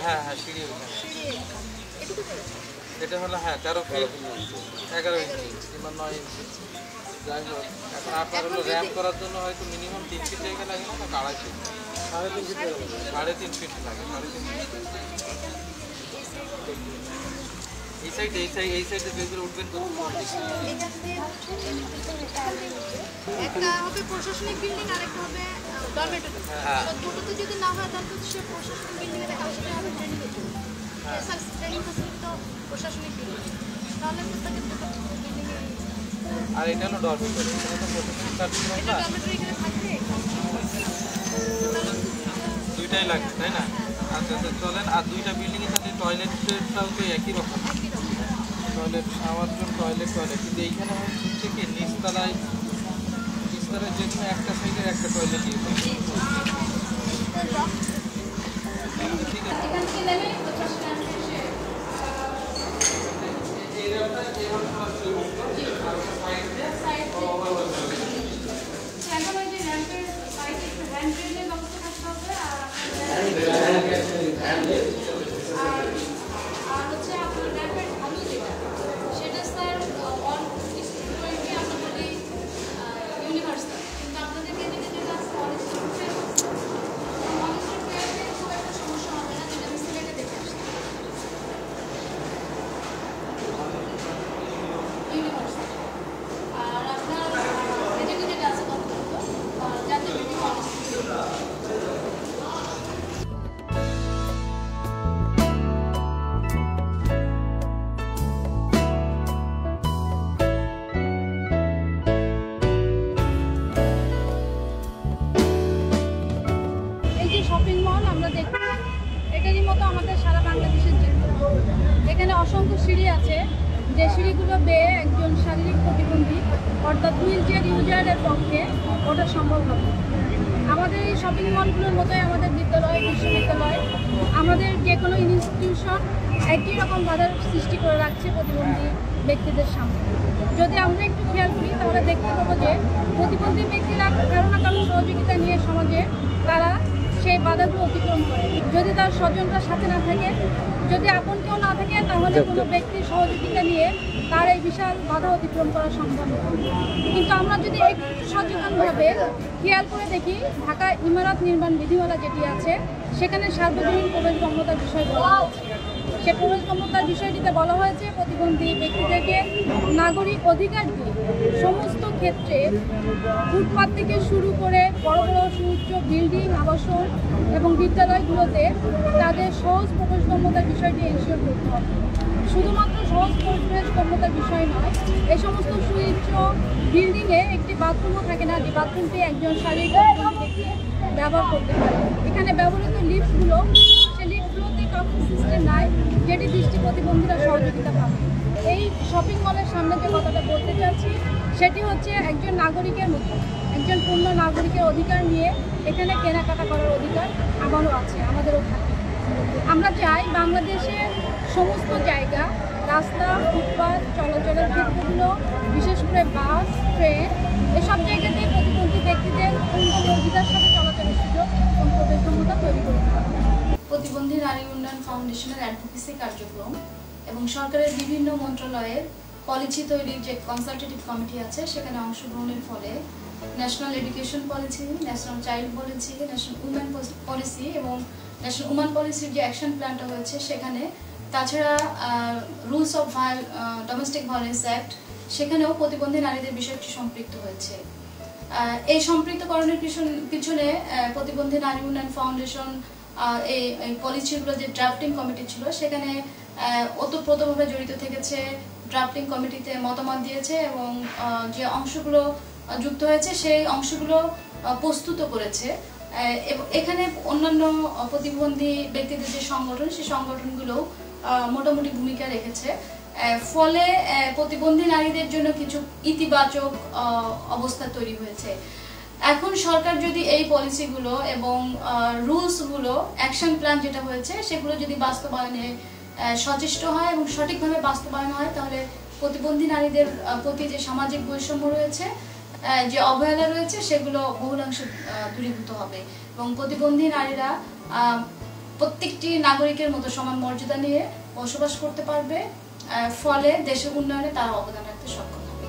হ্যাঁ হ্যাঁ সিঁড়ি ওইখানে এটা হলো হ্যাঁ 13 ফিট 11 ইঞ্চি কিংবা 9 ইঞ্চি যাই হোক। এখন আপনার হলো র্যাম্প করার জন্য হয়তো মিনিমাম 3 ফিট জায়গা লাগে না, 2.5 ফিট, 3.5 ফিট লাগে, 3.5 ফিট লাগে, 3.5 ফিট। এই সাইডে যেগুলো উঠবেন একটা হবে প্রশাসনিক বিল্ডিং আর একটা হবে ডরমেটরি। ছোটতে যদি না হয় তাহলে সে প্রশাসনিক বিল্ডিং এ দেখা আসবে হবে ট্রেনিং হচ্ছে। স্যার ট্রেনিং ফ্যাসিলিটি তো প্রশাসনিক বিল্ডিং, তাহলে তো তাকে বিল্ডিং এ। আর এটা হলো ডরমেটরি, এটা তো প্রশাসনিক কার্যক্রম না, ডরমেটরি এখানে থাকবে দুইটাই লাগবে তাই না? আচ্ছা আচ্ছা চলেন। আর দুইটা বিল্ডিং এর সাথে টয়লেটটাও তো একই রকম, টয়লেট শাওয়ার জন্য টয়লেট কিন্তু এইখানে হচ্ছে কি নিচতলায় যে কোনো একটা সাইডের একটা টয়লেট ইউজ হবে। ঠিক আছে শপিং মল আমরা দেখি এটারই মতো আমাদের সারা বাংলাদেশের জন্য এখানে অসংখ্য সিঁড়ি আছে, যে সিঁড়িগুলো বেয়ে একজন শারীরিক প্রতিবন্ধী অর্থাৎ হুইল চেয়ার ইউজারের পক্ষে ওটা সম্ভব হবে। আমাদের এই শপিং মলগুলোর মতোই আমাদের বিদ্যালয়, বিশ্ববিদ্যালয়, আমাদের যে কোনো ইনস্টিটিউশন একই রকম বাধার সৃষ্টি করে রাখছে প্রতিবন্ধী ব্যক্তিদের সামনে। যদি আমরা একটু খেয়াল করি তাহলে দেখতে পাবো যে প্রতিবন্ধী ব্যক্তিরা কারো না কারো সহযোগিতা নিয়ে সমাজে তারা সেই বাধাগুলো অতিক্রম করে। যদি তার স্বজনরা সাথে না থাকে, যদি আপন কেউ না থাকে, তাহলে কোনো ব্যক্তির সহযোগিতা নিয়ে তার এই বিশাল বাধা অতিক্রম করা সম্ভব নয়। কিন্তু আমরা যদি একটু সচেতনভাবে খেয়াল করে দেখি, ঢাকা ইমারত নির্মাণ বিধিমালা যেটি আছে সেখানে সার্বজনীন প্রবেশগম্যতার বিষয় বলা হয়েছে। সে প্রবেশগম্যতার বিষয়টিতে বলা হয়েছে প্রতিবন্ধী ব্যক্তিদেরকে নাগরিক অধিকার দিয়ে সমস্ত ক্ষেত্রে ফুটপাত থেকে শুরু করে বড় বড় সুউচ্চ বিল্ডিং, আবাসন এবং বিদ্যালয়গুলোতে তাদের সহজ প্রবেশগম্যতার বিষয়টি এনশিওর করতে হবে। শুধুমাত্র সহজ প্রবেশগম্যতার বিষয় নয়, এই সমস্ত সুউচ্চ বিল্ডিংয়ে একটি বাথরুমও থাকে না, যে বাথরুমটি একজন শারীরিক ব্যক্তি ব্যবহার করতে পারে। এখানে ব্যবহৃত লিফটগুলো, সেই লিফটগুলোতে কাউন্টার সিস্টেম নাই, যেটি দৃষ্টি প্রতিবন্ধীরা সহযোগিতা পাবে। এই শপিং মলের সামনে যে কথাটা বলতে চাচ্ছি সেটি হচ্ছে একজন নাগরিকের মতো, একজন পূর্ণ নাগরিকের অধিকার নিয়ে এখানে কেনাকাটা করার অধিকার আমারও আছে, আমাদেরও থাকে। আমরা চাই বাংলাদেশের সমস্ত জায়গা, রাস্তা, ফুটপাত, চলাচলের ক্ষেত্রগুলো, বিশেষ করে বাস, ট্রেন, এসব জায়গাতে প্রতিবন্ধী ব্যক্তিদের পূর্ণ অধিকার সাথে চলাচলের সুযোগ এবং প্রবেশগম্যতা তৈরি করতে হবে। প্রতিবন্ধী নারী উন্নয়ন ফাউন্ডেশনের অ্যাডভোকেসি কার্যক্রম এবং সরকারের বিভিন্ন মন্ত্রণালয়ের পলিসি তৈরির যে কনসালটেটিভ কমিটি আছে সেখানে অংশগ্রহণের ফলে national education policy, national child policy, national women policy এবং ন্যাশনাল উম্যান পলিসির যে অ্যাকশন প্ল্যানটা হয়েছে সেখানে, তাছাড়া rules of domestic violence act, সেখানেও প্রতিবন্ধী নারীদের বিষয়টি সম্পৃক্ত হয়েছে। এই সম্পৃক্তকরণের পিছনে প্রতিবন্ধী নারী উন্নয়ন ফাউন্ডেশন এই পলিসিগুলো যে ড্রাফটিং কমিটি ছিল সেখানে ওতপ্রোতভাবে জড়িত থেকেছে, ড্রাফটিং কমিটিতে মতামত দিয়েছে এবং যে অংশগুলো যুক্ত হয়েছে সেই অংশগুলো প্রস্তুত করেছে। এখানে অন্যান্য প্রতিবন্ধী ব্যক্তিদের যে সংগঠন, সেই সংগঠনগুলো মোটামুটি ভূমিকা রেখেছে। ফলে প্রতিবন্ধী নারীদের জন্য কিছু ইতিবাচক অবস্থা তৈরি হয়েছে। এখন সরকার যদি এই পলিসিগুলো এবং রুলসগুলো, অ্যাকশন প্ল্যান যেটা হয়েছে সেগুলো যদি বাস্তবায়নে সচেষ্ট হয় এবং সঠিকভাবে বাস্তবায়ন হয়, তাহলে প্রতিবন্ধী নারীদের প্রতি যে সামাজিক বৈষম্য রয়েছে, যে অবহেলা রয়েছে, সেগুলো বহুলাংশে দূরীভূত হবে এবং প্রতিবন্ধী নারীরা প্রত্যেকটি নাগরিকের মতো সমান মর্যাদা নিয়ে বসবাস করতে পারবে, ফলে দেশের উন্নয়নে তারা অবদান রাখতে সক্ষম হবে।